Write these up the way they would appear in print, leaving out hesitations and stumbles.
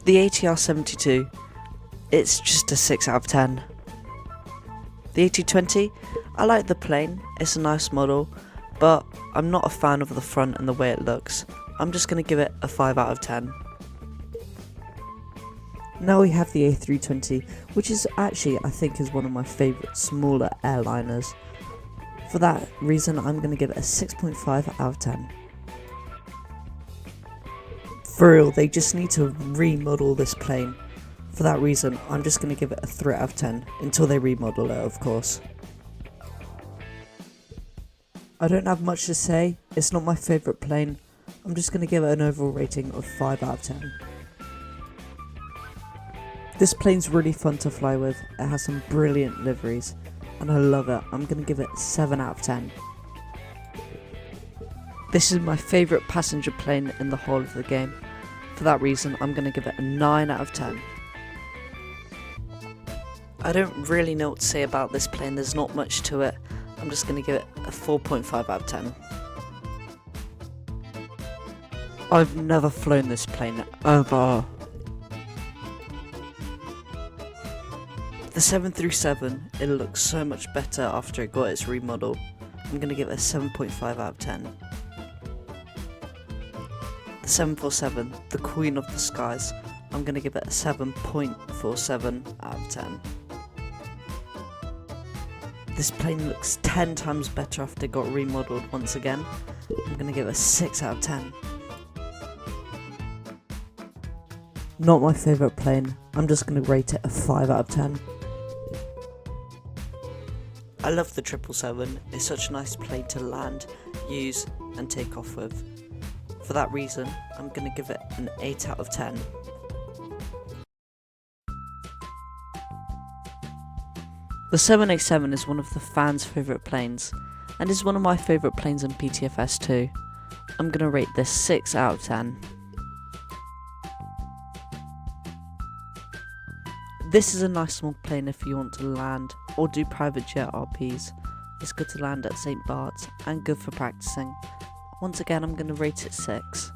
The ATR-72, it's just a 6 out of 10. The A220, I like the plane, it's a nice model, but I'm not a fan of the front and the way it looks. I'm just going to give it a 5 out of 10. Now we have the A320, which is actually, I think, is one of my favourite smaller airliners. For that reason, I'm going to give it a 6.5 out of 10. For real, they just need to remodel this plane. For that reason, I'm just going to give it a 3 out of 10, until they remodel it, of course. I don't have much to say, it's not my favourite plane. I'm just going to give it an overall rating of 5 out of 10. This plane's really fun to fly with, it has some brilliant liveries, and I love it. I'm going to give it 7 out of 10. This is my favourite passenger plane in the whole of the game. For that reason, I'm going to give it a 9 out of 10. I don't really know what to say about this plane, there's not much to it. I'm just going to give it a 4.5 out of 10. I've never flown this plane ever. The 737, it looks so much better after it got its remodel. I'm going to give it a 7.5 out of 10. The 747, the queen of the skies, I'm going to give it a 7.47 out of 10. This plane looks 10 times better after it got remodeled once again. I'm going to give it a 6 out of 10. Not my favourite plane, I'm just going to rate it a 5 out of 10. I love the 777, it's such a nice plane to land, use and take off with. For that reason, I'm going to give it an 8 out of 10. The 787 is one of the fans' favourite planes, and is one of my favourite planes in PTFS too. I'm going to rate this 6 out of 10. This is a nice small plane if you want to land or do private jet RPs. It's good to land at St. Bart's and good for practicing. Once again, I'm going to rate it 6.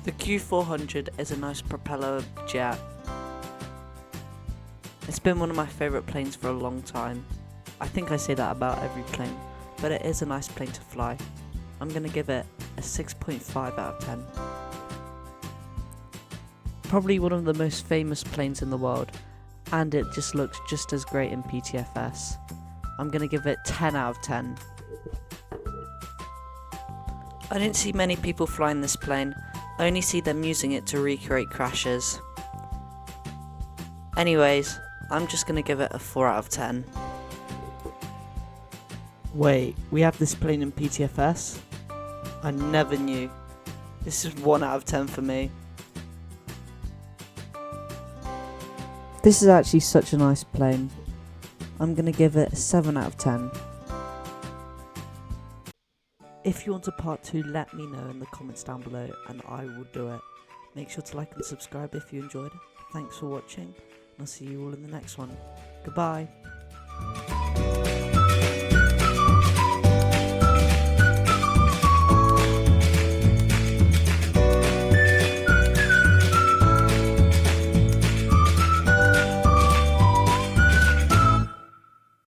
The Q400 is a nice propeller jet. It's been one of my favourite planes for a long time. I think I say that about every plane, but it is a nice plane to fly. I'm going to give it a 6.5 out of 10. Probably one of the most famous planes in the world, and it just looks just as great in PTFS. I'm going to give it 10 out of 10. I don't see many people flying this plane, I only see them using it to recreate crashes. Anyways, I'm just going to give it a 4 out of 10. Wait, we have this plane in PTFS? I never knew. This is 1 out of 10 for me. This is actually such a nice plane. I'm going to give it a 7 out of 10. If you want a part 2, let me know in the comments down below and I will do it. Make sure to like and subscribe if you enjoyed. Thanks for watching and I'll see you all in the next one. Goodbye.